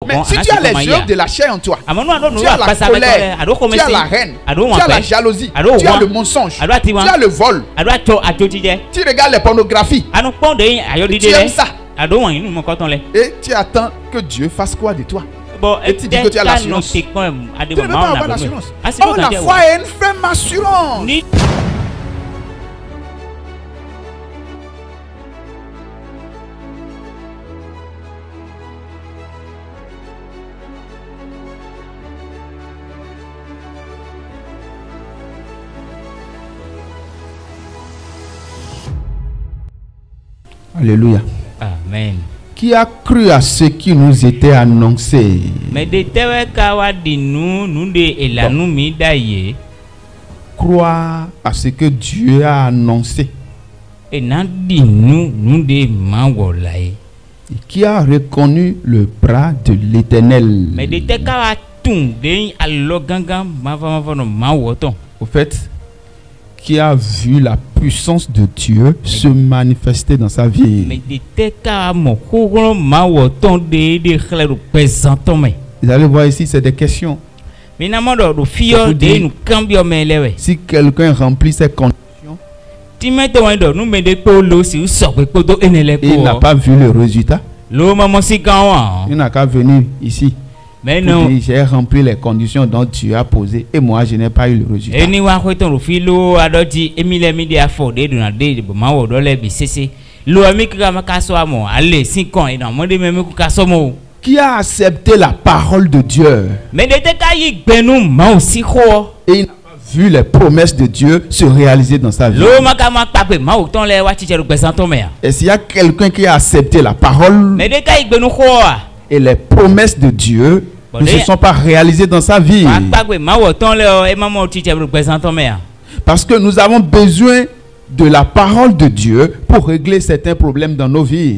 Mais si tu as les œuvres de la chair en toi, tu as la colère, tu as la haine, tu as la jalousie, tu as le mensonge, tu as le vol, tu regardes les pornographies, tu aimes ça. Et tu attends que Dieu fasse quoi de toi? Et tu dis que tu as l'assurance. Tu ne veux pas avoir l'assurance. Oh, la foi est une ferme assurance. Alléluia. Amen. Qui a cru à ce qui nous était annoncé? Croire à ce que Dieu a annoncé. Et qui a reconnu le bras de l'Éternel. Au fait, qui a vu la puissance de Dieu se manifester dans sa vie. Vous allez voir ici, c'est des questions. Si quelqu'un remplit ses conditions et il n'a pas vu le résultat, il n'a qu'à venir ici. Mais non, j'ai rempli les conditions dont Dieu a posées et moi je n'ai pas eu le résultat. Qui a accepté la parole de Dieu et il n'a pas vu les promesses de Dieu se réaliser dans sa vie? Et s'il y a quelqu'un qui a accepté la parole et les promesses de Dieu ne se sont pas réalisées dans sa vie, parce que nous avons besoin de la parole de Dieu pour régler certains problèmes dans nos vies.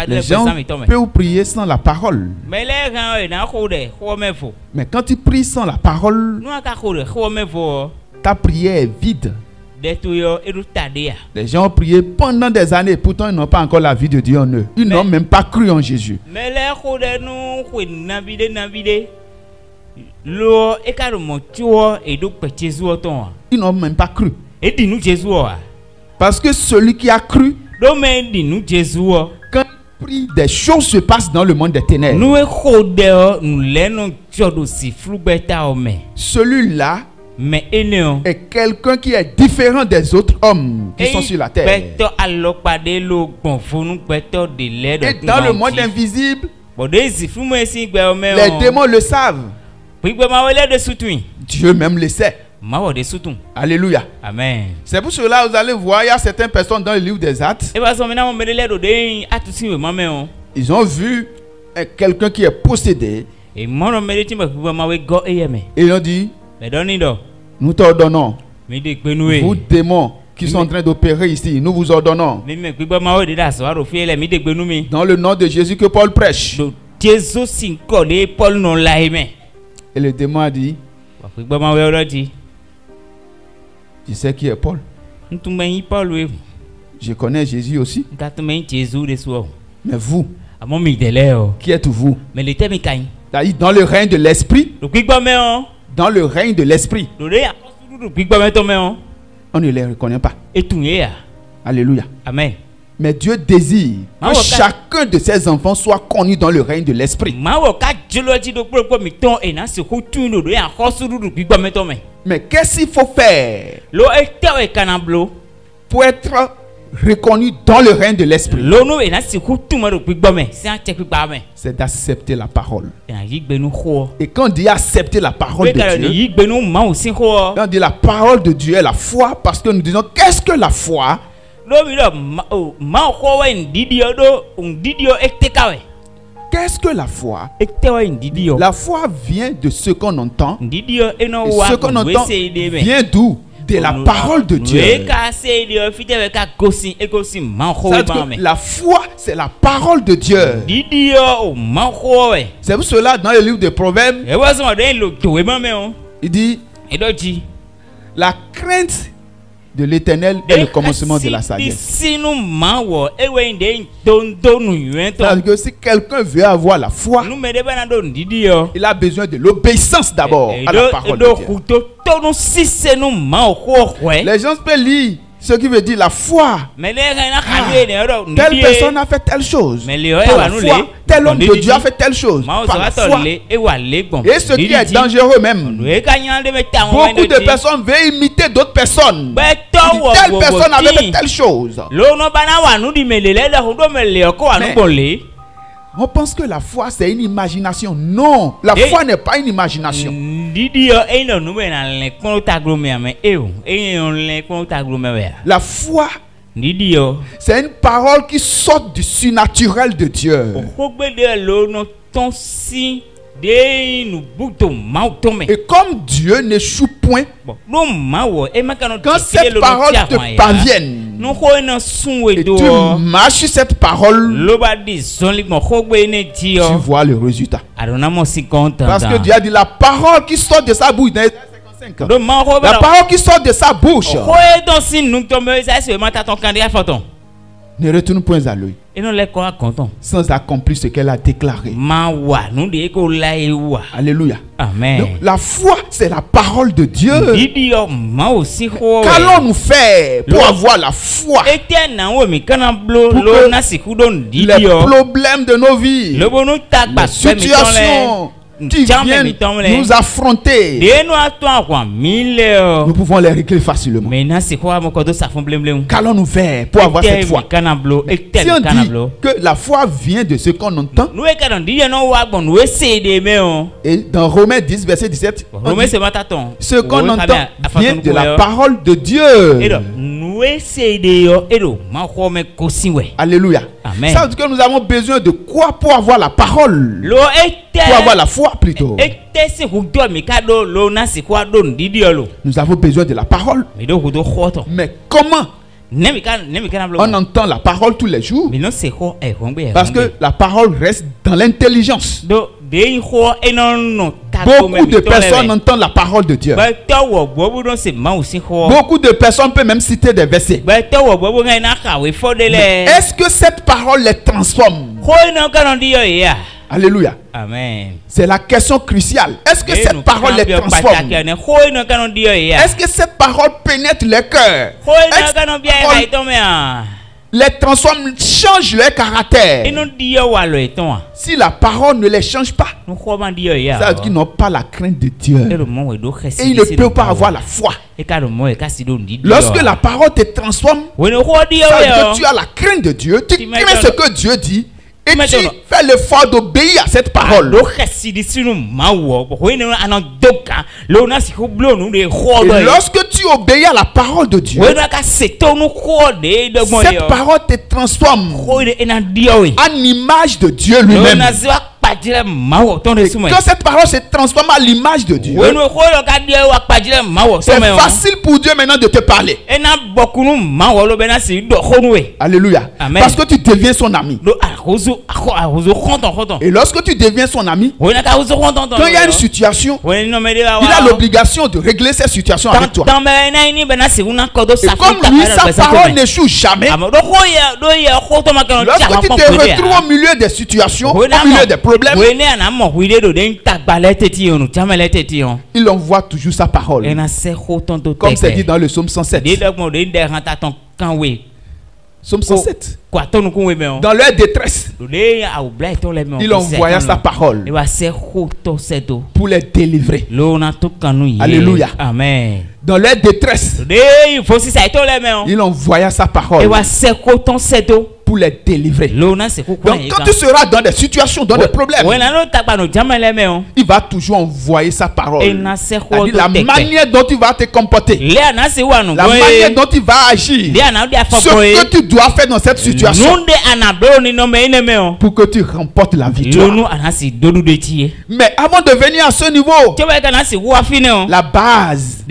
Les gens peuvent prier sans la parole, mais quand tu pries sans la parole, ta prière est vide. Les gens ont prié pendant des années, pourtant ils n'ont pas encore la vie de Dieu en eux. Ils n'ont même pas cru en Jésus. Ils n'ont même pas cru. Parce que celui qui a cru, quand il prie, des choses se passent dans le monde des ténèbres. Celui-là est quelqu'un qui est différent des autres hommes qui sont sur la terre. Et dans le monde invisible, les démons le savent. Dieu même le sait. Alléluia. Amen. C'est pour cela que vous allez voir, il y a certaines personnes dans le livre des Actes. Ils ont vu quelqu'un qui est possédé. Et ils ont dit: nous t'ordonnons, vous démons qui sont en train d'opérer ici, nous vous ordonnons, dans le nom de Jésus que Paul prêche. Et le démon a dit: tu sais qui est Paul? Je connais Jésus aussi. Mais vous, qui êtes-vous? Dans le règne de l'esprit. Dans le règne de l'esprit, on ne les reconnaît pas. Alléluia. Amen. Mais Dieu désire que chacun de ses enfants soit connu dans le règne de l'esprit. Mais qu'est-ce qu'il faut faire pour être reconnu dans le règne de l'esprit? C'est d'accepter la parole. Et quand on dit accepter la parole de Dieu, quand on dit la parole de Dieu est la foi, parce que nous disons, qu'est-ce que la foi? Qu'est-ce que la foi? La foi vient de ce qu'on entend. Et ce qu'on entend vient d'où? De la parole de Dieu. La foi, c'est la parole de Dieu. C'est pour cela, dans le livre des Proverbes, il dit: la crainte de l'Éternel est le commencement de la sagesse. Parce que si quelqu'un veut avoir la foi, il a besoin de l'obéissance d'abord à la parole de Dieu. Les gens peuvent lire ce qui veut dire la foi. Telle personne a fait telle chose. Par la foi, tel homme de Dieu a fait telle chose. Par la foi. Et ce qui est dangereux même, beaucoup de personnes veulent imiter d'autres personnes. Telle personne avait fait telle chose. Mais on pense que la foi c'est une imagination. Non, la foi n'est pas une imagination. La foi, c'est une parole qui sort du surnaturel de Dieu. Et comme Dieu n'échoue point, quand cette parole te parvienne et tu marches sur cette parole, tu vois le résultat. Parce que Dieu a dit la parole qui sort de sa bouche. La parole qui sort de sa bouche ne retourne point à lui sans accomplir ce qu'elle a déclaré. Alléluia. Amen. Donc, la foi, c'est la parole de Dieu. Qu'allons-nous faire pour avoir la foi? Pour que les problèmes de nos vies, les situations qui viennent nous affronter, nous pouvons les régler facilement. Qu'allons-nous faire pour avoir cette foi? Si on dit que la foi vient de ce qu'on entend, et dans Romains 10 verset 17, ce qu'on entend vient de la parole de Dieu. Alléluia. Amen. Ça veut dire que nous avons besoin de quoi pour avoir la parole? Pour avoir la foi plutôt. Nous avons besoin de la parole. Mais comment on entend la parole tous les jours? Parce que la parole reste dans l'intelligence. Beaucoup de personnes entendent la parole de Dieu. Beaucoup de personnes peuvent même citer des versets. Mais est-ce que cette parole les transforme? Alléluia. Amen. C'est la question cruciale. Est-ce que cette parole les transforme? Est-ce que cette parole pénètre les cœurs? Les transforme, change leur caractère. Si la parole ne les change pas, ça veut dire qu'ils n'ont pas la crainte de Dieu. Et ils ne peuvent pas avoir la foi. Lorsque la parole te transforme, ça veut dire que tu as la crainte de Dieu. Tu crains ce que Dieu dit. Et tu fais l'effort d'obéir à cette parole. Et lorsque tu obéis à la parole de Dieu, cette parole te transforme en image de Dieu lui-même. Quand cette parole se transforme à l'image de Dieu, c'est facile pour Dieu maintenant de te parler. Alléluia. Amen. Parce que tu deviens son ami. Et lorsque tu deviens son ami, quand il y a une situation, il a l'obligation de régler cette situation avec toi. Et comme lui, sa parole n'échoue jamais, lorsque tu te retrouves au milieu des situations, au milieu des problèmes, il envoie toujours sa parole. Comme c'est dit dans le psaume 107. Psaume 107. Dans leur détresse, il envoya sa parole pour les délivrer. Alléluia. Amen. Dans leur détresse, il envoya sa parole pour les délivrer. Donc quand tu seras dans des situations, dans des problèmes, il va toujours envoyer sa parole. C'est-à-dire la manière dont il va te comporter, la manière dont il va agir, ce que tu dois faire dans cette situation pour que tu remportes la victoire. Mais avant de venir à ce niveau, la base,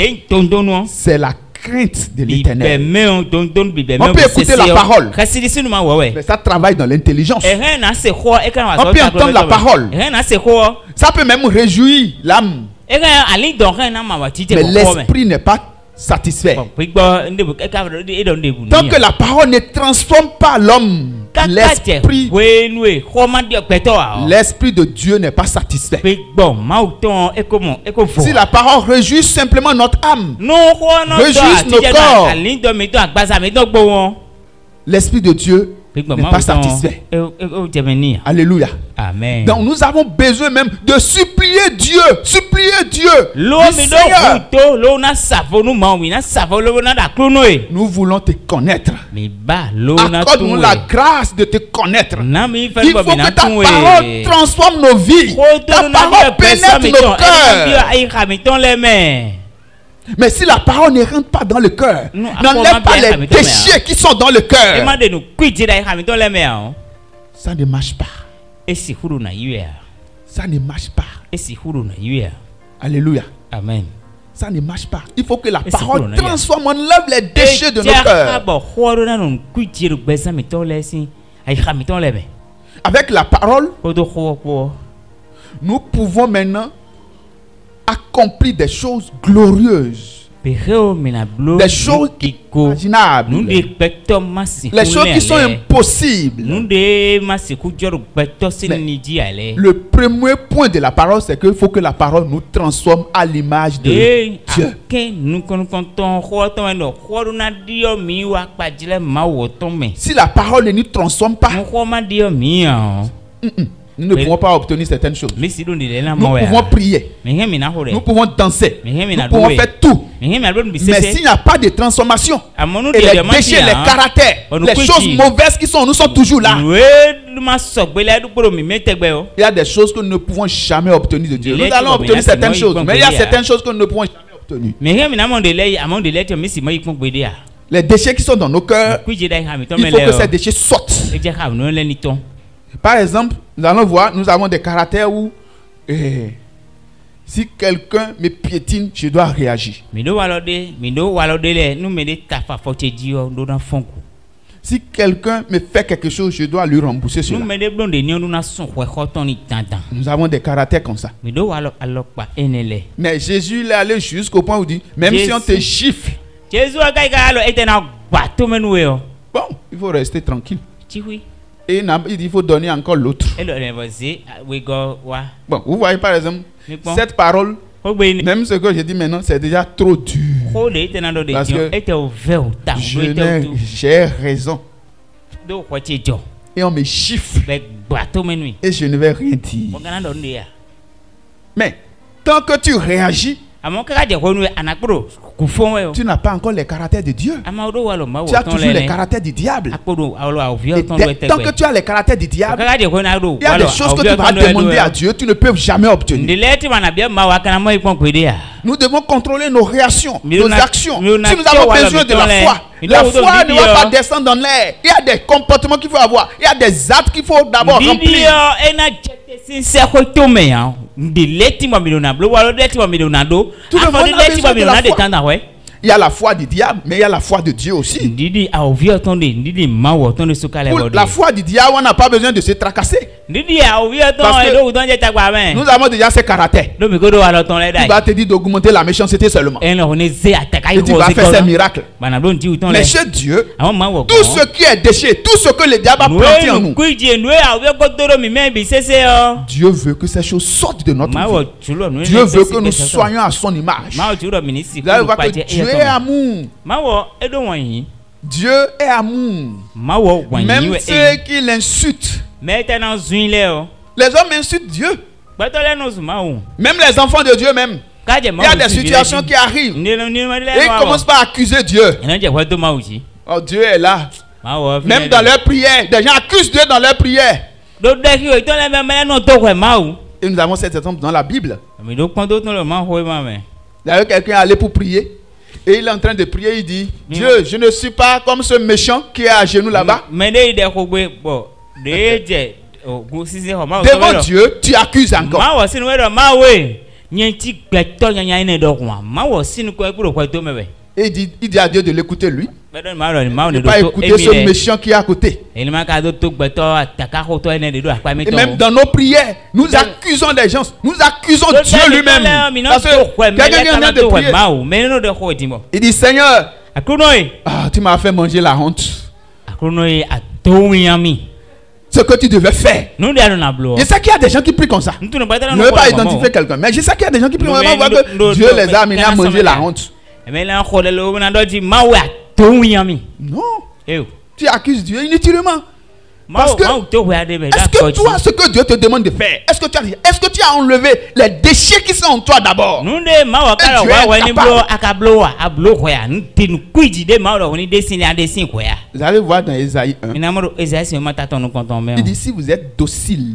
c'est la crainte de l'Éternel. On peut écouter la parole, mais ça travaille dans l'intelligence. On peut entendre la parole, ça peut même réjouir l'âme, mais l'esprit n'est pas satisfait. Tant que la parole ne transforme pas l'homme, l'esprit de Dieu n'est pas satisfait. Si la parole réjouit simplement notre âme, réjouit nos corps, l'esprit de Dieu n'est pas satisfait. Alléluia. Amen. Donc nous avons besoin même de supplier Dieu. Supplier Dieu. Seigneur, nous voulons te connaître. Accorde-nous la grâce de te connaître. Il faut que ta parole transforme nos vies. Ta parole pénètre nos cœurs. Mais si la parole ne rentre pas dans le cœur, n'enlève pas les déchets qui sont dans le cœur, ça ne marche pas. Ça ne marche pas. Alléluia. Amen. Ça ne marche pas. Il faut que la parole transforme, enlève les déchets de nos cœurs. Avec la parole, nous pouvons maintenant accomplir des choses glorieuses, des choses imaginables, les choses qui sont impossibles. Le premier point de la parole, c'est qu'il faut que la parole nous transforme à l'image de Dieu. Si la parole ne nous transforme pas, nous ne pouvons pas obtenir certaines choses. Nous pouvons prier, nous pouvons danser, nous pouvons faire tout. Mais s'il n'y a pas de transformation, et les déchets, les caractères, les choses mauvaises qui sont en nous sont toujours là. Il y a des choses que nous ne pouvons jamais obtenir de Dieu. Nous allons obtenir certaines choses, mais il y a certaines choses que nous ne pouvons jamais obtenir. Les déchets qui sont dans nos cœurs, il faut que ces déchets sortent. Par exemple, nous allons voir, nous avons des caractères où si quelqu'un me piétine, je dois réagir. Si quelqu'un me fait quelque chose, je dois lui rembourser cela. Nous avons des caractères comme ça. Mais Jésus est allé jusqu'au point où il dit, même si on te gifle, bon, il faut rester tranquille. Et il faut donner encore l'autre. Bon, vous voyez par exemple, cette parole, même ce que je dis maintenant, c'est déjà trop dur. Parce que j'ai raison. Et on me chiffre. Et je ne vais rien dire. Mais tant que tu réagis, tu n'as pas encore les caractères de Dieu. Tu as toujours les caractères du diable. Et tant que tu as les caractères du diable, il y a des choses que tu vas demander à Dieu, tu ne peux jamais obtenir. Nous devons contrôler nos réactions, nos actions. Si nous avons besoin de la foi ne va pas descendre dans l'air. Il y a des comportements qu'il faut avoir. Il y a des actes qu'il faut d'abord remplir. Il y a la foi du diable, mais il y a la foi de Dieu aussi. Pour la foi du diable, on n'a pas besoin de se tracasser. Parce que nous avons déjà ces caractères. Il va te dire d'augmenter la méchanceté seulement. Et tu vas faire ces miracles. Mais chez Dieu, tout ce qui est déchet, tout ce que le diable a planté en nous, Dieu veut que ces choses sortent de notre vie. Dieu veut que nous soyons à son image. Vous allez voir que Dieu est amour. Dieu est amour. Même ceux qui l'insultent. Les hommes insultent Dieu. Même les enfants de Dieu même. Il y a des situations qui arrivent. Et ils commencent par accuser Dieu. Oh, Dieu est là. Même dans leurs prières. Des gens accusent Dieu dans leurs prières. Et nous avons cet exemple dans la Bible. D'ailleurs, quelqu'un est allé pour prier. Et il est en train de prier, il dit, Dieu, je ne suis pas comme ce méchant qui est à genoux là-bas. Devant Dieu, tu accuses encore. Et Et il dit à Dieu de l'écouter lui. Ne pas écouter ce méchant qui est à côté. Et même dans nos prières, nous accusons les gens. Nous accusons Dieu lui-même. Parce que quelqu'un vient de prier. Il dit, Seigneur, tu m'as fait manger la honte. Ce que tu devais faire. Je sais qu'il y a des gens qui prient comme ça. Je ne veux pas identifier quelqu'un, mais je sais qu'il y a des gens qui prient vraiment voir que Dieu les a amenés à manger la honte. Non. Tu accuses Dieu inutilement. Parce que, est-ce que toi, ce que Dieu te demande de faire, est-ce que tu as enlevé les déchets qui sont en toi d'abord? Vous allez voir dans Ésaïe 1. Il dit si vous êtes docile.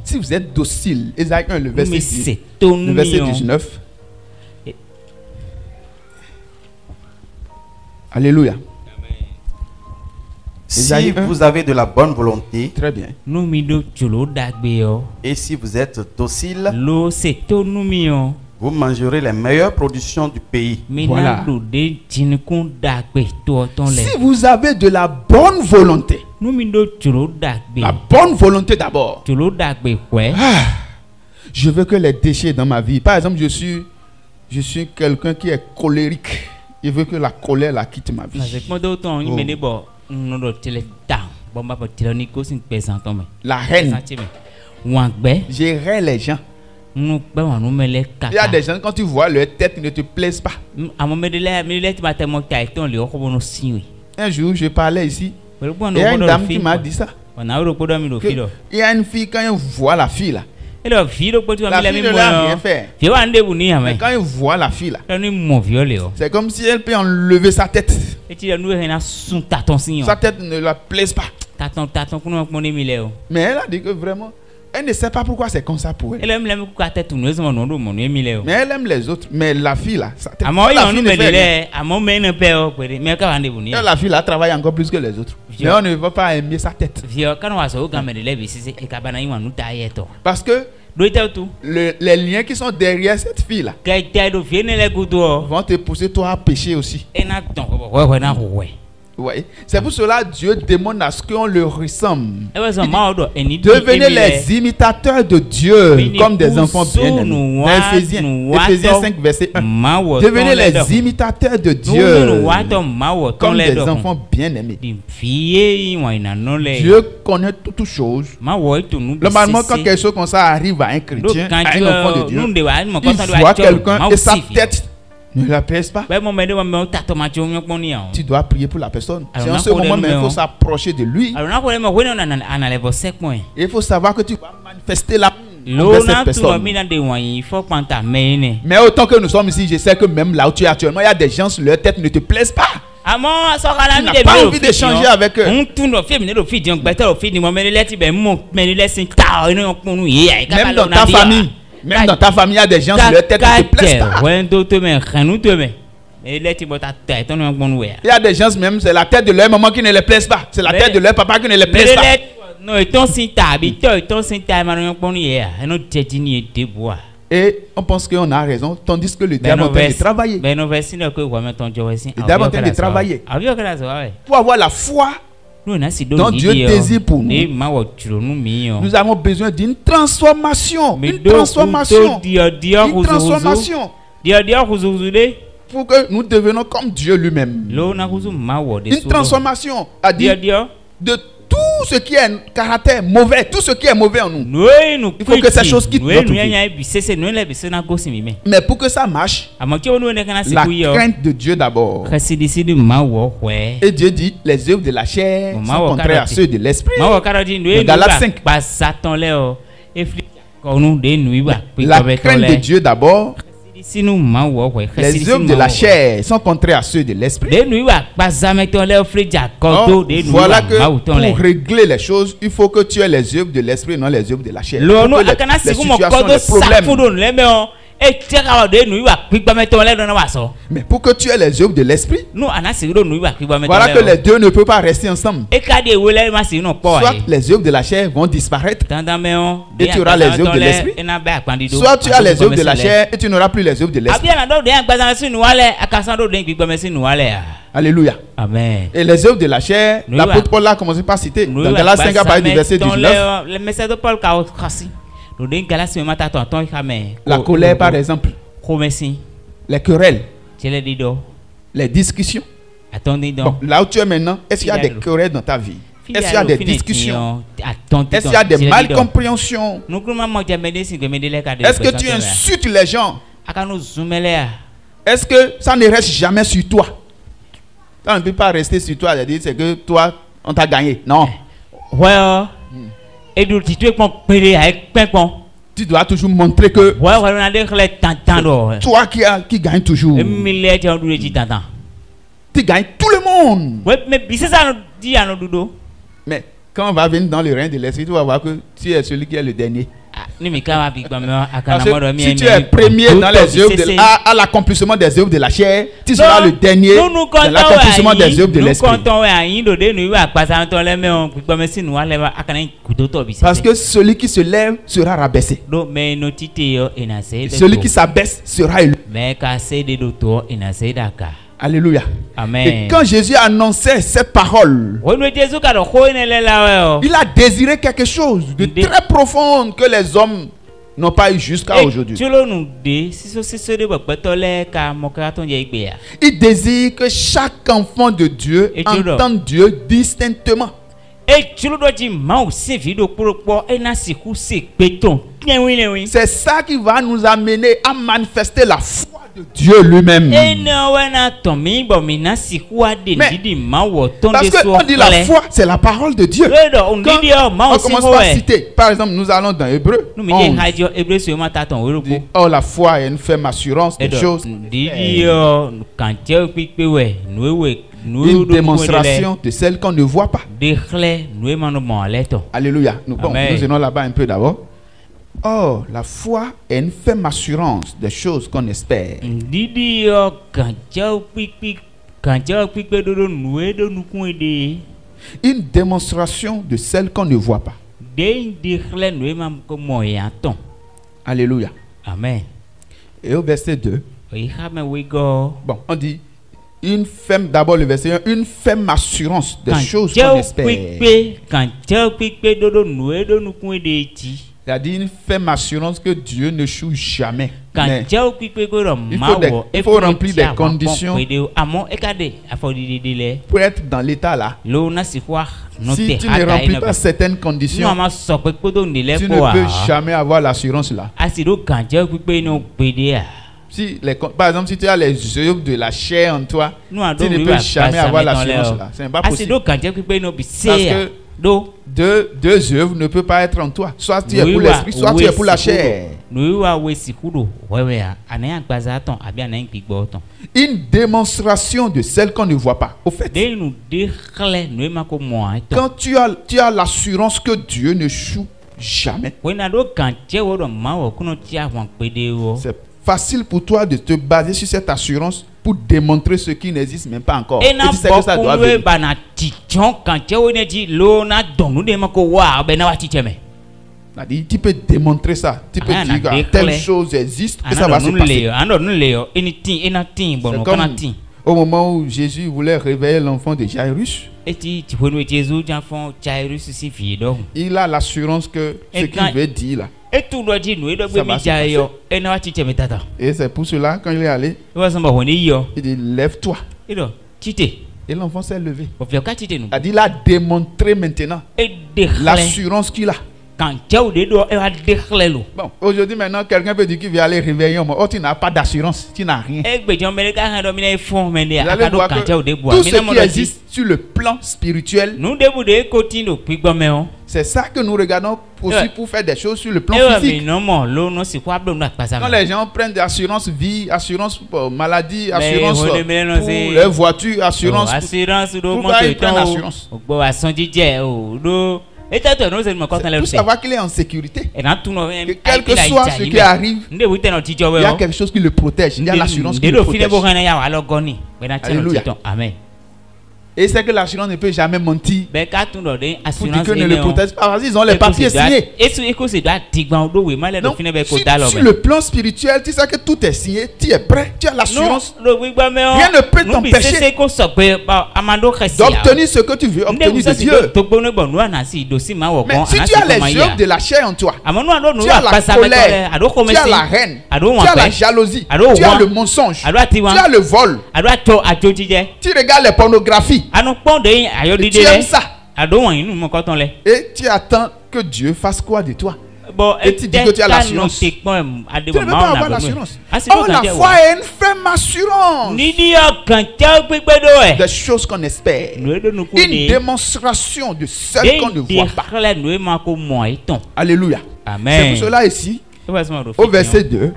Si vous êtes docile. Ésaïe 1, le verset 19. Alléluia. Si vous avez de la bonne volonté, très bien. Et si vous êtes docile, vous mangerez les meilleures productions du pays. Voilà. Si vous avez de la bonne volonté, la bonne volonté d'abord. Je veux que les déchets dans ma vie. Par exemple, je suis quelqu'un qui est colérique. Je veux que la colère la quitte ma vie. La haine. Gérer les gens. Il y a des gens, quand tu vois leur tête, ils ne te plaisent pas. Un jour, je parlais ici. Et il y a une dame qui m'a dit ça. Il y a une fille, quand elle voit la fille là, la fille ne l'a rien fait. Mais quand il voit la fille là, c'est comme si elle peut enlever sa tête. Sa tête ne la plaise pas. Mais elle a dit que vraiment, elle ne sait pas pourquoi c'est comme ça pour elle. Mais elle aime les autres. Mais la fille là, sa tête, la fille là travaille encore plus que les autres. Mais on ne va pas aimer sa tête. Parce que les liens qui sont derrière cette fille là vont te pousser toi à pécher aussi. Ouais. C'est pour cela Dieu demande à ce qu'on le ressemble. Devenez les imitateurs de Dieu comme des enfants bien-aimés. Éphésiens 5 verset 1. Devenez les imitateurs de Dieu comme des enfants bien-aimés. Dieu connaît toutes choses. Normalement, quand quelque chose comme ça arrive à un chrétien, à un enfant de Dieu, il voit quelqu'un et sa tête ne la plaise pas. Tu dois prier pour la personne. C'est en ce moment même il faut s'approcher de lui. Il faut savoir que tu vas manifester la envers cette personne. Mais autant que nous sommes ici, je sais que même là où tu es actuellement, il y a des gens sur leur tête ne te plaisent pas. Tu n'as pas envie d'échanger avec eux. Même dans ta famille. Même dans ta famille, il y a des gens sur leur tête qui ne te plaisent pas. Il y a des gens même, c'est la tête de leur maman qui ne les plaise pas. C'est la tête de leur papa qui ne les plaise pas. Et on pense qu'on a raison, tandis que le diable est en train de travailler. Le diable est en train de travailler. Pour avoir la foi dont Dieu désire pour nous, nous avons besoin d'une transformation. Une transformation. Une transformation. Pour que nous devenions comme Dieu lui-même. Une transformation à dire de tout ce qui est caractère mauvais, tout ce qui est mauvais en nous. Il faut que ces choses quittent notre vie. Mais pour que ça marche, la crainte de Dieu d'abord. Et Dieu dit, les œuvres de la chair sont contraires à ceux de l'esprit. Galates 5. La crainte de Dieu d'abord. Les œuvres de la chair sont contraires à ceux de l'esprit. Voilà que pour régler les choses, il faut que tu aies les œuvres de l'esprit, non les œuvres de la chair. Les situations, les problèmes Mais pour que tu aies les œuvres de l'esprit, voilà que les deux ne peuvent pas rester ensemble. Soit les œuvres de la chair vont disparaître et tu auras les œuvres de l'esprit. Soit tu as les œuvres de la chair et tu n'auras plus les œuvres de l'esprit. Alléluia. Amen. Et les œuvres de la chair, l'apôtre Paul a commencé par citer. Dans Galates 5 à partir du verset 19. La colère par exemple. Les querelles. Les discussions. Bon, là où tu es maintenant, est-ce qu'il y a des querelles dans ta vie? Est-ce qu'il y a des discussions? Est-ce qu'il y a des malcompréhensions? Est-ce que tu insultes les gens? Est-ce que ça ne reste jamais sur toi? Ça ne peut pas rester sur toi, c'est que toi, on t'a gagné. Non. Tu dois toujours montrer que toi qui gagne toujours. Tu gagnes tout le monde. Mais quand on va venir dans le règne de l'esprit, tu vas voir que tu es celui qui est le dernier. Parce que si tu es premier dans les œuvres à l'accomplissement des œuvres de la chair, tu seras le dernier dans l'accomplissement des œuvres de l'esprit. Parce que celui qui se lève sera rabaissé. Celui qui s'abaisse sera élevé. Alléluia. Amen. Et quand Jésus annonçait cette parole, il a désiré quelque chose de très profond que les hommes n'ont pas eu jusqu'à aujourd'hui. Il désire que chaque enfant de Dieu entende Dieu distinctement. C'est ça qui va nous amener à manifester la foi de Dieu lui-même. Parce que on dit la foi, c'est la parole de Dieu. Quand on commence par citer, par exemple, nous allons dans Hébreu. Oh, la foi est une ferme assurance des choses. Une démonstration de celle qu'on ne voit pas. Alléluia. Nous allons là-bas un peu d'abord. Oh, la foi est une ferme assurance des choses qu'on espère. Une démonstration de celle qu'on ne voit pas. Alléluia. Amen. Et au verset 2, bon, on dit une ferme, d'abord le verset 1, une ferme assurance des choses qu'on espère. C'est-à-dire une ferme assurance que Dieu ne choue jamais. Mais il faut remplir des conditions pour être dans l'état là. Si tu ne remplis pas certaines conditions, tu ne peux jamais avoir l'assurance là. Si par exemple, si tu as les œuvres de la chair en toi, tu ne peux jamais avoir l'assurance là. Ce n'est pas possible. Parce que deux œuvres ne peuvent pas être en toi. Soit tu es pour l'esprit, soit tu es pour la chair. Une démonstration de celle qu'on ne voit pas. Au fait, quand tu as l'assurance que Dieu ne choue jamais, c'est facile pour toi de te baser sur cette assurance pour démontrer ce qui n'existe même pas encore. Et tu sais que ça doit venir. Tu peux démontrer ça. Tu peux dire que telle chose existe et ça va se passer. C'est comme au moment où Jésus voulait réveiller l'enfant de Jairus. Il a l'assurance que ce qu'il veut dire là, ça va se passer. Et c'est pour cela, quand il est allé, il dit lève-toi. Et l'enfant s'est levé. Il a démontré maintenant l'assurance qu'il a. Bon, aujourd'hui maintenant, quelqu'un peut dire qu'il vient aller réveiller un mort. Oh, tu n'as pas d'assurance, tu n'as rien. Vous allez voir que tout ce qui existe sur le plan spirituel, c'est ça que nous regardons aussi pour faire des choses sur le plan physique. Quand les gens prennent des assurances vie, assurance maladie, assurance pour les voitures, assurance. Pourquoi ils prennent assurance? Pour savoir qu'il est en sécurité. Que quel que soit ce qui arrive, il y a quelque chose qui le protège. Il y a l'assurance qui le protège. Alléluia. Amen. Et c'est que l'assurance ne peut jamais mentir. Pour dire que ne le protège pas. Ils ont les papiers signés. Donc, sur le plan spirituel, tu sais que tout est signé. Tu es prêt. Tu as l'assurance. Rien ne peut t'empêcher d'obtenir ce que tu veux obtenir de Dieu. Mais si tu as les œuvres de la chair en toi, tu as la colère, tu as la haine, tu as la jalousie, tu as le mensonge, tu as le vol, tu regardes les pornographies. Tu aimes ça. Et tu attends que Dieu fasse quoi de toi? Et tu dis que tu as l'assurance. Tu ne veux pas avoir l'assurance. Oh, la foi est une ferme assurance des choses qu'on espère. Une démonstration de celles qu'on ne voit pas. Alléluia. C'est pour cela ici, au verset 2,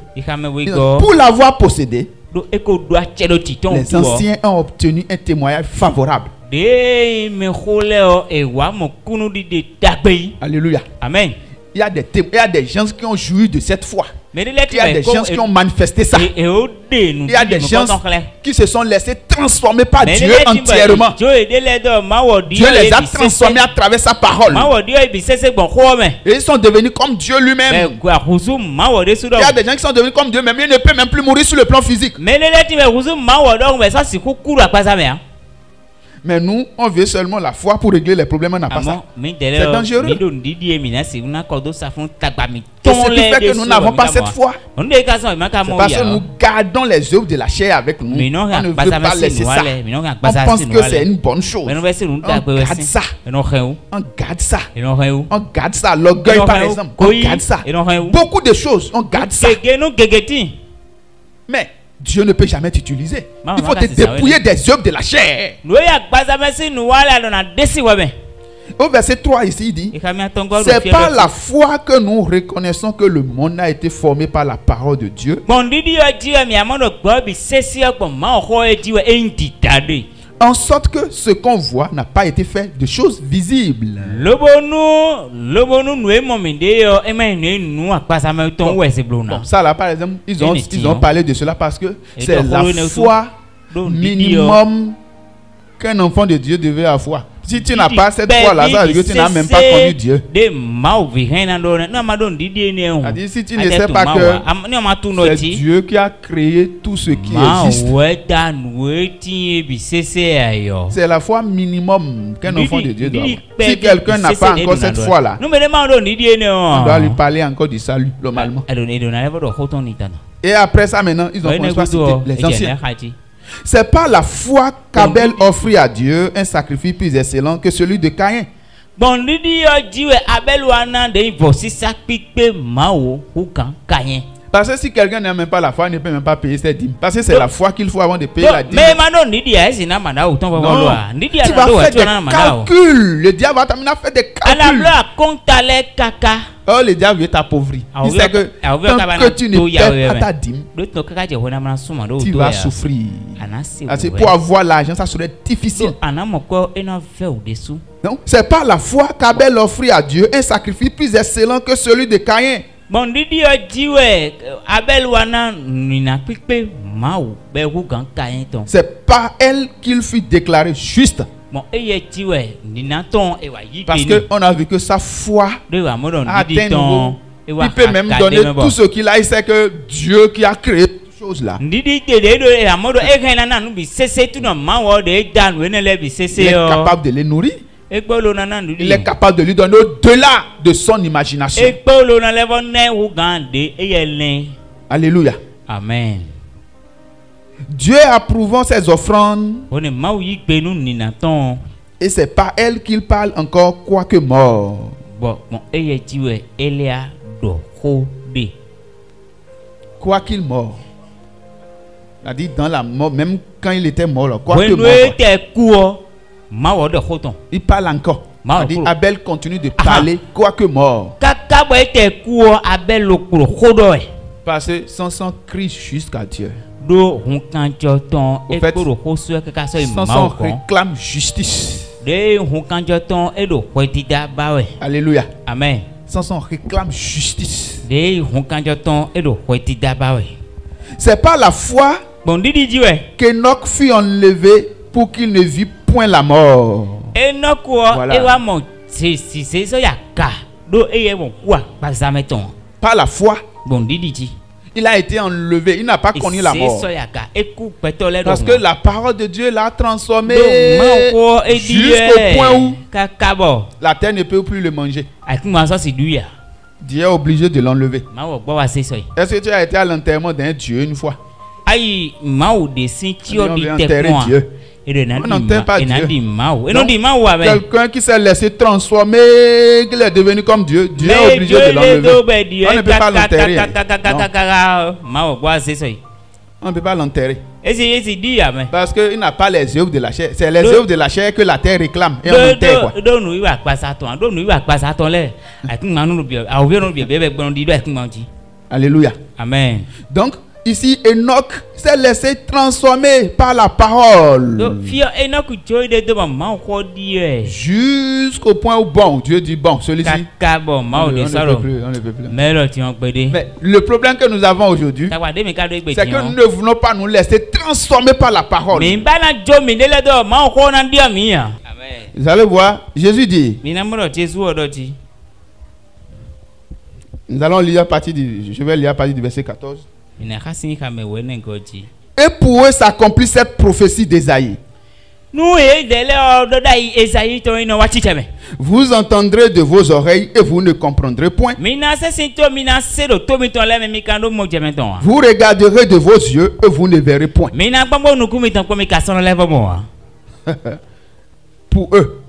pour l'avoir possédé, les anciens ont obtenu un témoignage favorable. Alléluia. Amen. Il y a des gens qui ont joui de cette foi. Il y a des gens qui ont manifesté ça. Il y a des gens qui se sont laissés transformer par Dieu entièrement. Dieu les a transformés à travers sa parole. Et ils sont devenus comme Dieu lui-même. Il y a des gens qui sont devenus comme Dieu même. Ils ne peuvent même plus mourir sur le plan physique. Mais nous, on veut seulement la foi pour régler les problèmes. On n'a pas ça. C'est dangereux. Et ce qui fait que nous n'avons pas cette foi, c'est parce que nous gardons les œuvres de la chair avec nous. On ne veut pas laisser ça. On pense que c'est une bonne chose. On garde ça. On garde ça. On garde ça. L'orgueil, par exemple. On garde ça. Beaucoup de choses. On garde ça. Mais Dieu ne peut jamais t'utiliser. Il faut te dépouiller des œuvres de la chair. Au verset 3 ici, il dit: c'est par la foi que nous reconnaissons que le monde a été formé par la parole de Dieu, en sorte que ce qu'on voit n'a pas été fait de choses visibles. Bon, ça là, par exemple, ils ont parlé de cela parce que c'est la foi minimum qu'un enfant de Dieu devait avoir. Si tu n'as pas cette foi-là, ça veut dire que tu n'as même pas connu Dieu. C'est-à-dire, si tu ne sais pas que c'est Dieu qui a créé tout ce qui existe, c'est la foi minimum qu'un enfant de Dieu doit avoir. Si quelqu'un n'a pas encore cette foi-là, on doit lui parler encore du salut, normalement. Et après ça, maintenant, ils ont commencé à citer les anciens. C'est pas la foi qu'Abel offrit à Dieu un sacrifice plus excellent que celui de Caïn. Parce que si quelqu'un n'a même pas la foi, il ne peut même pas payer ses dîmes. Parce que c'est la foi qu'il faut avant de payer la dîme. Non, tu vas faire des calculs. Le diable va t'amener à faire des calculs. Oh, le diable veut t'appauvrir. Il sait que tant que tu ne paies pas ta dîme, tu vas souffrir. Pour avoir l'argent, ça serait difficile. Non, c'est pas la foi qu'Abel offrit à Dieu un sacrifice plus excellent que celui de Caïn. C'est par elle qu'il fut déclaré juste. Parce qu'on a vu que sa foi a atteint un niveau. Il peut même donner tout ce qu'il a. Il sait que Dieu qui a créé toutes choses là, il est capable de les nourrir. Il est capable de lui donner au-delà de son imagination. Alléluia. Amen. Dieu approuvant ses offrandes, et c'est par elle qu'il parle encore quoique mort. Quoi qu'il mort. C'est-à-dire dans la mort, même quand il était mort, quoique mort. Il parle encore. Abel continue de parler quoique mort. Parce que son sang crie jusqu'à Dieu. En fait, son sang réclame justice. Alléluia. Amen. Samson réclame justice. C'est par la foi qu'Enoch fut enlevé pour qu'il ne vit point la mort. Voilà. Par la foi, il a été enlevé. Il n'a pas connu la mort. Parce que la parole de Dieu l'a transformé jusqu'au point où la terre ne peut plus le manger. Dieu est obligé de l'enlever. Est-ce que tu as été à l'enterrement d'un Dieu une fois? On veut enterrer Dieu. On n'enterre pas Dieu. Quelqu'un qui s'est laissé transformer, qu'il est devenu comme Dieu, Dieu est obligé de l'enlever. On ne peut pas l'enterrer. On ne peut pas l'enterrer. Parce qu'il n'a pas les œuvres de la chair. C'est les œuvres de la chair que la terre réclame. Et on enterre quoi. Alléluia. Amen. Donc, ici, Enoch s'est laissé transformer par la parole. Jusqu'au point où, bon, Dieu dit, bon, celui-ci, on ne peut plus. Mais le problème que nous avons aujourd'hui, c'est que nous ne voulons pas nous laisser transformer par la parole. Vous allez voir, Jésus dit, nous allons lire à partir je vais lire à partir du verset 14. Et pour eux s'accomplit cette prophétie d'Ésaïe. Vous entendrez de vos oreilles et vous ne comprendrez point. Vous regarderez de vos yeux et vous ne verrez point. Pour eux.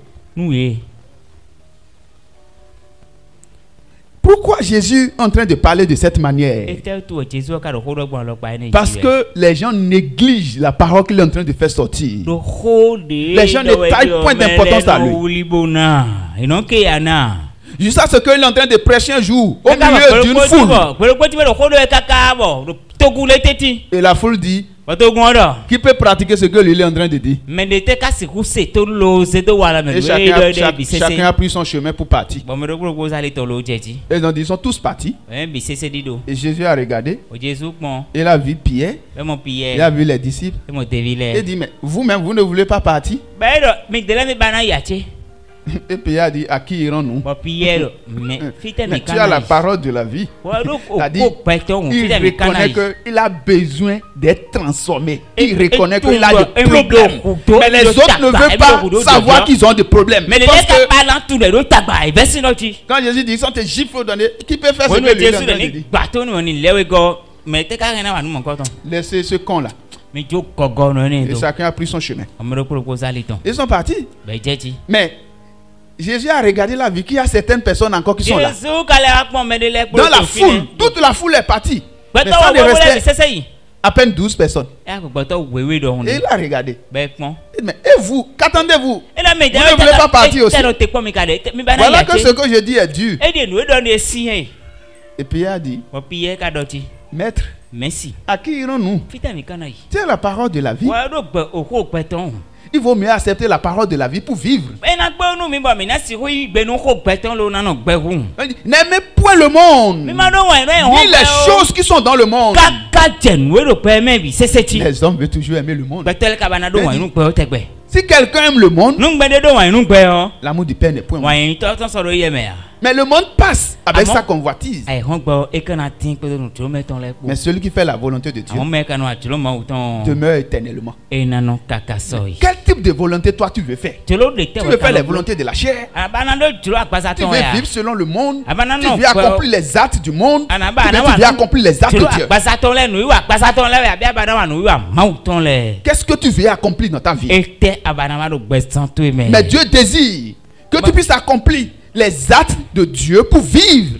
Pourquoi Jésus est en train de parler de cette manière? Parce que les gens négligent la parole qu'il est en train de faire sortir. Les gens ne taillent point d'importance à lui. Jusqu'à ce qu'il est en train de prêcher un jour au milieu d'une foule. Et la foule dit, qui peut pratiquer ce que lui est en train de dire? Et chacun a pris son chemin pour partir. Et ils sont tous partis. Et Jésus a regardé. Il a vu Pierre. Il a vu les disciples. Il dit, mais vous-même, vous ne voulez pas partir? Et Pierre a dit, à qui irons-nous? Mais tu as la parole de la vie. Il reconnaît qu'il a besoin d'être transformé. Il reconnaît qu'il a des problèmes. Mais les autres ne veulent pas savoir qu'ils ont des problèmes. Parce que quand Jésus dit, ils sont des gifles donnés, qui peut faire ce que lui a dit? Laissez ce con-là. Et chacun a pris son chemin. Ils sont partis. Mais Jésus a regardé la vie, qu'il y a certaines personnes encore qui sont là. Dans la foule, toute la foule est partie. Mais ça ne restait à peine 12 personnes. Et il a regardé. Mais et vous, qu'attendez-vous? Vous ne voulez pas partir aussi? Voilà que ce que je dis est dur. Et Pierre a dit, Maître, à qui irons-nous? C'est la parole de la vie. Il vaut mieux accepter la parole de la vie pour vivre. N'aimez point le monde, ni les choses qui sont dans le monde. Les hommes veulent toujours aimer le monde. Si quelqu'un aime le monde, l'amour du Père n'est point. Mais le monde passe avec sa convoitise. Mais celui qui fait la volonté de Dieu demeure éternellement. Quel type de volonté toi tu veux faire? Tu veux faire les volontés de la chair? Tu veux vivre selon le monde? Tu veux accomplir les actes du monde? Tu veux accomplir les actes de Dieu? Qu'est-ce que tu veux accomplir dans ta vie? Mais Dieu désire que tu puisses accomplir les actes de Dieu pour vivre.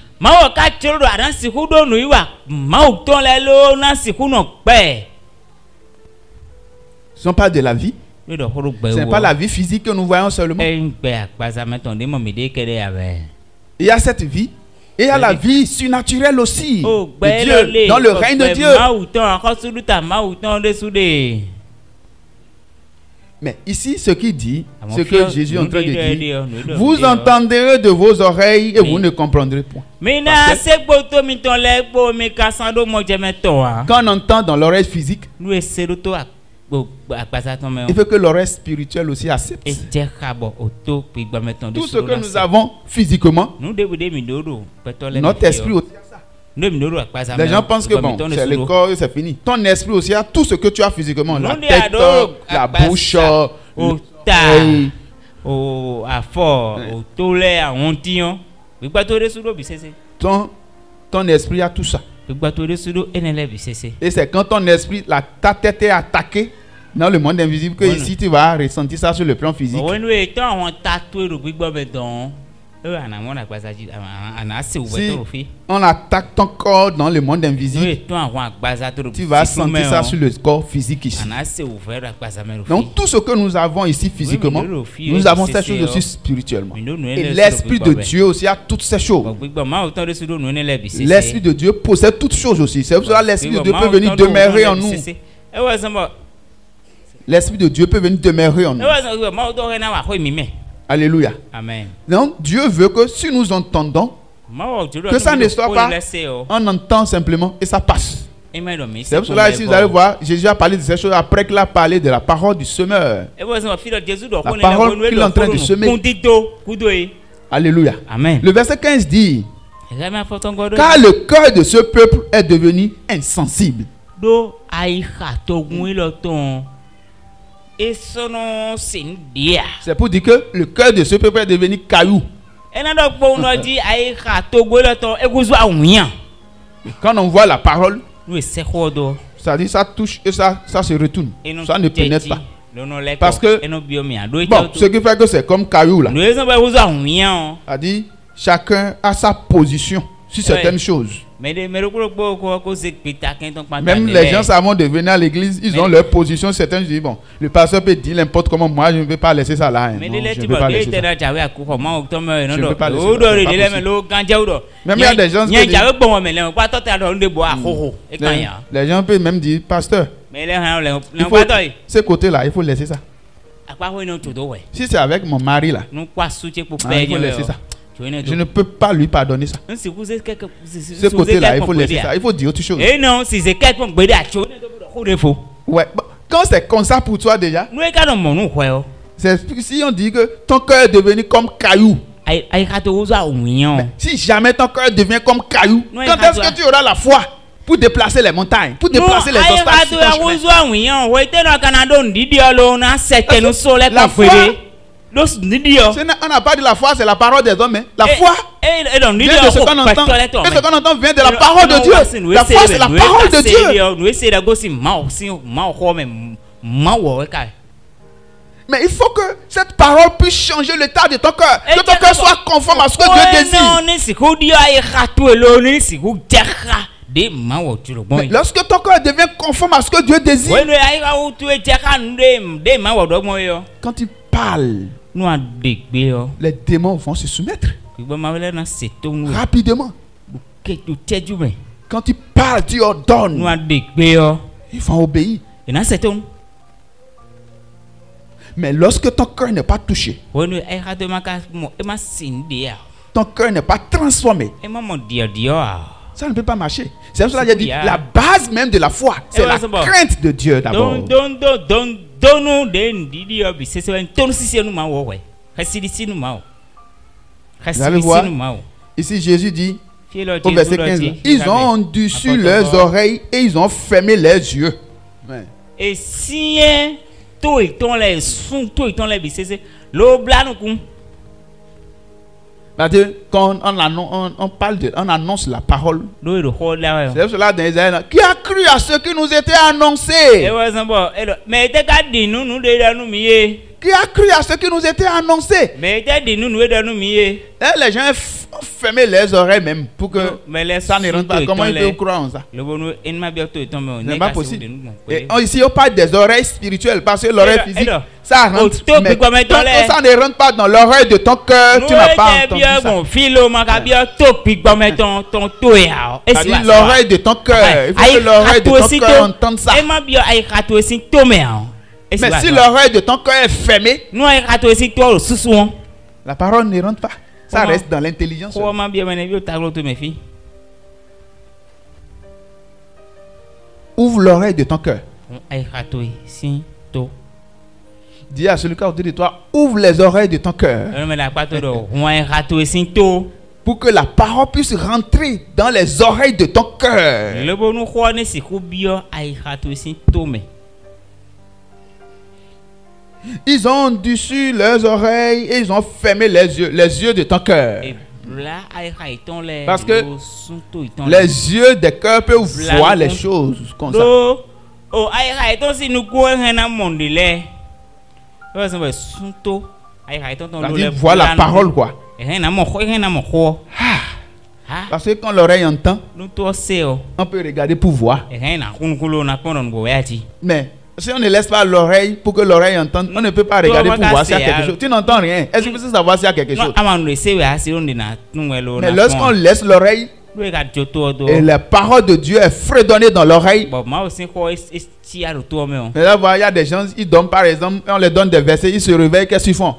Ce n'est pas de la vie. Ce n'est pas la vie physique que nous voyons seulement. Il y a cette vie. Et il y a la vie surnaturelle aussi. De Dieu, dans le règne de Dieu. Mais ici, ce qu'il dit, ce que Jésus est en train de dire, vous entendrez de vos oreilles et vous ne comprendrez point. Quand on entend dans l'oreille physique, il faut que l'oreille spirituelle aussi accepte. Tout ce que nous avons physiquement, notre esprit aussi a ça. Les gens pensent que bon, c'est le corps, c'est fini. Ton esprit aussi a tout ce que tu as physiquement. La tête, la bouche, l'oreille. Ton esprit a tout ça. Et c'est quand ton esprit, ta tête est attaquée dans le monde invisible que ici tu vas ressentir ça sur le plan physique. Si on attaque ton corps dans le monde invisible, tu vas sentir ça sur le corps physique ici. Donc tout ce que nous avons ici physiquement, nous avons ces choses aussi spirituellement. Et l'Esprit de Dieu aussi a toutes ces choses. L'Esprit de Dieu possède toutes choses aussi. C'est pour cela que l'Esprit de Dieu peut venir demeurer en nous. L'Esprit de Dieu peut venir demeurer en nous. Alléluia. Amen. Donc Dieu veut que si nous entendons, que ça ne soit pas on entend simplement et ça passe. C'est pour cela ici vous allez voir, Jésus a parlé de ces choses après qu'il a parlé de la parole du semeur. La parole qu'il est en train de semer. Alléluia. Amen. Le verset 15 dit, car le cœur de ce peuple est devenu insensible. C'est pour dire que le cœur de ce peuple est devenu caillou. Quand on voit la parole, ça dit ça touche et ça se retourne. Ça ne pénètre pas. Parce que bon, ce qui fait que c'est comme caillou là. Ça dit chacun a sa position sur certaines choses. Même les gens savent de venir à l'église, ils ont leur position. Certains disent bon, le pasteur peut dire n'importe comment, moi je ne vais pas laisser ça là. Non, je ne vais pas laisser ça. Je ne vais pas laisser ça. Même il y a des gens qui disent, les gens peuvent même dire pasteur, il faut, ce côté là, il faut laisser ça. Si c'est avec mon mari là, il faut laisser ça. Je ne peux pas lui pardonner ça. Ce côté-là, il faut laisser ça. Il faut dire autre chose. Ouais. Quand c'est comme ça pour toi déjà, si on dit que ton cœur est devenu comme caillou, si jamais ton cœur devient comme caillou, quand est-ce que tu auras la foi pour déplacer les montagnes, pour déplacer les obstacles sur ton chemin? La foi, on n'a pas dit la foi, c'est la parole des hommes. La foi vient de ce qu'on entend. Et ce qu'on entend vient de la parole de Dieu. La foi, c'est la parole de Dieu. Mais il faut que cette parole puisse changer l'état de ton cœur. Que ton cœur soit conforme à ce que Dieu désire. Mais lorsque ton cœur devient conforme à ce que Dieu désire, quand tu parles, les démons vont se soumettre rapidement. Quand tu parles, tu ordonnes, ils vont obéir. Mais lorsque ton cœur n'est pas touché, ton cœur n'est pas transformé, ça ne peut pas marcher. C'est pour cela que j'ai dit la base même de la foi, c'est la crainte de Dieu d'abord. Vous allez voir, ici Jésus dit au verset 15, ils ont endurci leurs oreilles et ils ont fermé les yeux. Et si quand on annonce la parole, c'est cela dans Isaïe, qui a cru à ce qui nous était annoncé? Qui a cru à ce qui nous était annoncé? Les gens ont fermé les oreilles même pour que ça ne rentre pas. Comment ils peuvent croire en ça? C'est pas possible. Et ici on parle des oreilles spirituelles parce que l'oreille physique ça rentre. Mais tant que ça ne rentre pas dans l'oreille de ton cœur, tu n'as pas entendu ça. C'est-à-dire l'oreille de ton cœur. Il faut que l'oreille de ton cœur entende ça. Mais si l'oreille de ton cœur est fermée, la parole ne rentre pas. Ça reste dans l'intelligence. Ouvre l'oreille de ton cœur. Dis à celui qui est autour de toi, ouvre les oreilles de ton cœur. Pour que la parole puisse rentrer dans les oreilles de ton cœur. Ils ont dessus leurs oreilles et ils ont fermé les yeux de ton cœur. Parce que les yeux des cœurs peuvent voir les choses comme ça. Voir la parole quoi. Parce que quand l'oreille entend, on peut regarder pour voir. Mais si on ne laisse pas l'oreille pour que l'oreille entende, on ne peut pas regarder pour voir s'il y a quelque chose. Tu n'entends rien. Est-ce que tu peux savoir s'il y a quelque chose? Mais lorsqu'on laisse l'oreille, et la parole de Dieu est fredonnée dans l'oreille. Et là, il y a des gens, ils dorment par exemple, on les donne des versets, ils se réveillent, qu'est-ce qu'ils font?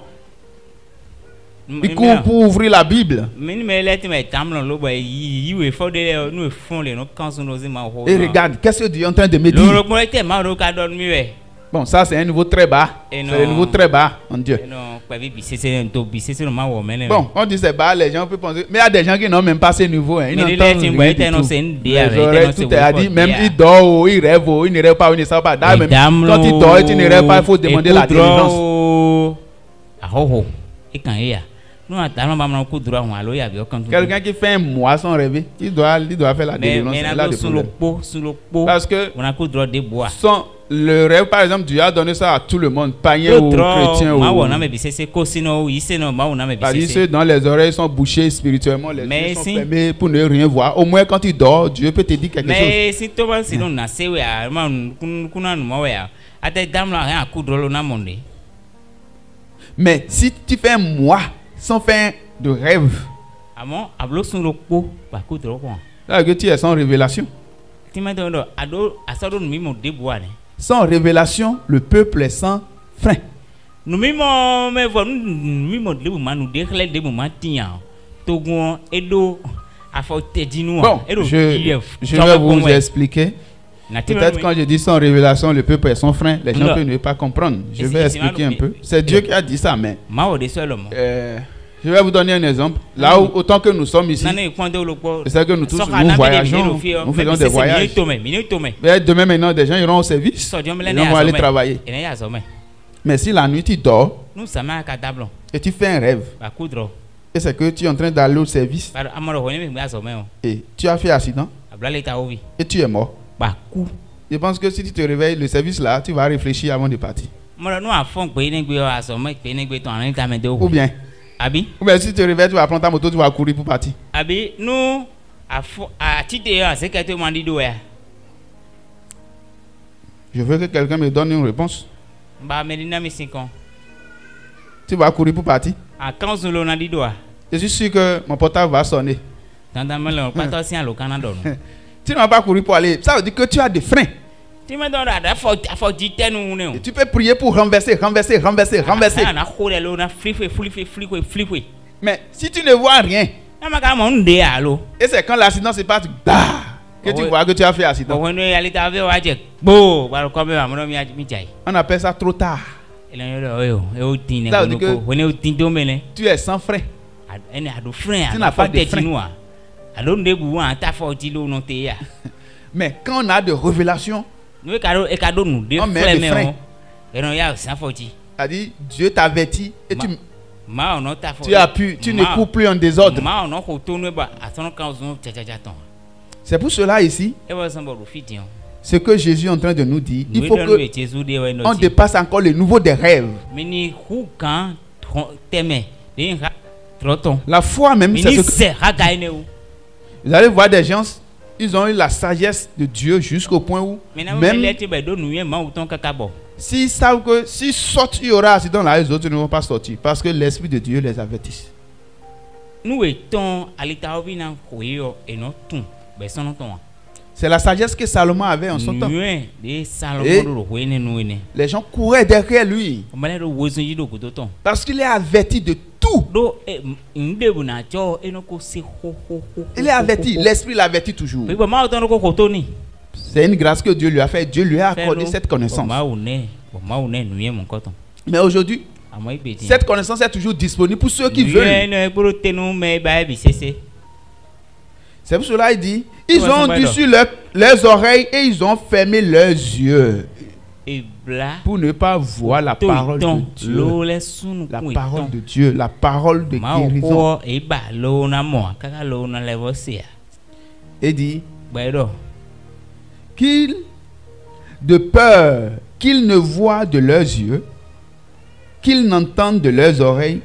Ils courent pour ouvrir la Bible. Et regarde, qu'est-ce que Dieu est en train de me dire? Bon, ça c'est un niveau très bas. C'est un niveau très bas en Dieu. Bon, on dit c'est bas, les gens peuvent penser. Mais il y a des gens qui n'ont même pas ce niveau. Ils n'entendent rien du tout. Les oreilles, tout est dit. Même ils dorment, ils rêvent, ils ne rêvent pas, ils ne savent pas. Même quand ils dorment, ils ne rêvent pas, il faut demander la diligence. Quelqu'un qui fait un mois sans rêver, il doit faire la diligence. Parce que le rêve, par exemple, Dieu a donné ça à tout le monde, païen ou chrétien. Ceux dont les oreilles sont bouchées spirituellement, les yeux sont fermés pour ne rien voir. Au moins, quand tu dors, Dieu peut te dire quelque chose. Mais si tu fais un mois sans faire de rêve, là que tu es sans révélation. Sans révélation, le peuple est sans frein. Je vais vous expliquer. Peut-être quand je dis sans révélation, le peuple est sans frein, les gens peuvent ne pas comprendre. Je vais expliquer un peu. C'est Dieu qui a dit ça, mais je vais vous donner un exemple. Là où, autant que nous sommes ici, c'est que nous tous, nous voyageons, nous faisons des voyages. Mais demain maintenant, des gens iront au service, ils vont aller travailler. Mais si la nuit tu dors, et tu fais un rêve, et c'est que tu es en train d'aller au service, et tu as fait accident, et tu es mort. Je pense que si tu te réveilles, le service là, tu vas réfléchir avant de partir. Ou bien, si tu te réveilles, tu vas prendre ta moto, tu vas courir pour partir. Je veux que quelqu'un me donne une réponse. Tu vas courir pour partir. Je suis sûr que mon portable va sonner. Tu ne vas pas courir pour aller. Ça veut dire que tu as des freins. Et tu peux prier pour renverser. Mais si tu ne vois rien, et c'est quand l'accident se passe, que tu vois que tu as fait accident. On appelle ça trop tard. Ça veut dire que tu es sans frein. Tu n'as pas de frein. Mais quand on a de révélation, on met des freins. C'est-à-dire, Dieu t'avertit et tu appuies, tu ne cours plus en désordre. C'est pour cela ici, ce que Jésus est en train de nous dire, il faut qu'on dépasse encore le niveau des rêves. La foi même, c'est ce que... Vous allez voir des gens, ils ont eu la sagesse de Dieu jusqu'au point où même s'ils savent que s'ils sortent, il y aura accident là, les autres ne vont pas sortir parce que l'Esprit de Dieu les avertit. C'est la sagesse que Salomon avait en son temps. Et les gens couraient derrière lui. Parce qu'il est averti de tout. Il est averti. L'esprit l'avertit toujours. C'est une grâce que Dieu lui a fait. Dieu lui a accordé cette connaissance. Mais aujourd'hui, cette connaissance est toujours disponible pour ceux qui veulent. C'est pour cela qu'il dit, ils ont endurci leurs oreilles et ils ont fermé leurs yeux pour ne pas voir la parole de Dieu. La parole de Dieu, la parole de guérison. Et dit qu'ils, de peur qu'ils ne voient de leurs yeux, qu'ils n'entendent de leurs oreilles,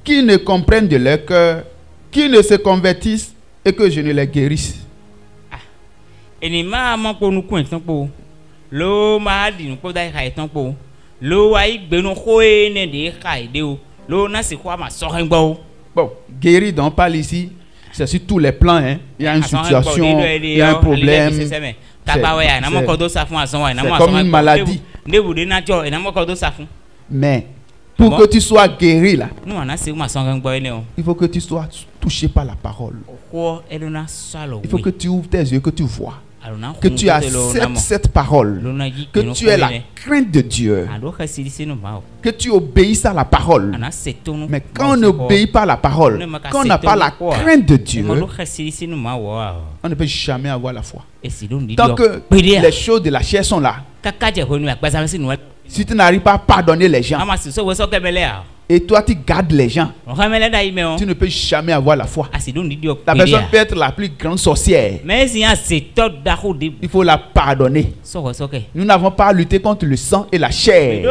qu'ils ne comprennent de leur cœur, qu'ils ne se convertissent et que je ne les guérisse. Bon, guéri dont on parle ici, c'est sur tous les plans. Hein. Il y a une situation, il y a un problème. C'est comme une maladie. Mais pour que tu sois guéri là, il faut que tu sois touché par la parole. Il faut que tu ouvres tes yeux, que tu vois, que tu acceptes cette parole, que tu aies la crainte de Dieu, que tu obéisses à la parole. Mais quand on n'obéit pas à la parole, quand on n'a pas la crainte de Dieu, on ne peut jamais avoir la foi. Tant que les choses de la chair sont là, si tu n'arrives pas à pardonner les gens, et toi tu gardes les gens, tu ne peux jamais avoir la foi. La personne peut être la plus grande sorcière, il faut la pardonner. Nous n'avons pas à lutter contre le sang et la chair,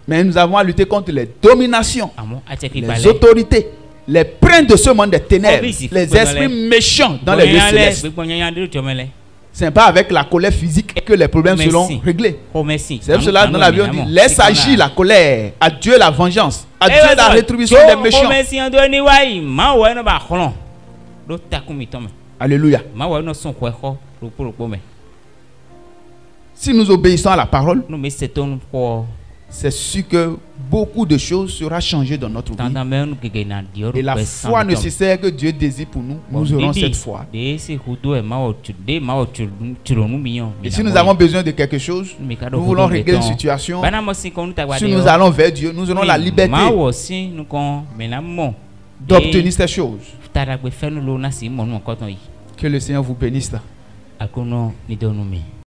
mais nous avons à lutter contre les dominations, les autorités, les princes de ce monde des ténèbres, les esprits méchants dans les lieux célestes. Ce n'est pas avec la colère physique que les problèmes seront réglés. C'est pour cela dans la Bible on dit laisse agir la colère, à Dieu la vengeance, à Dieu la rétribution des méchants. Alléluia. Si nous obéissons à la parole, c'est sûr que beaucoup de choses seront changées dans notre vie. Et la foi nécessaire que Dieu désire pour nous, nous aurons cette foi. Et si nous avons besoin de quelque chose, nous voulons régler une situation, si nous allons vers Dieu, nous aurons la liberté d'obtenir ces choses. Que le Seigneur vous bénisse.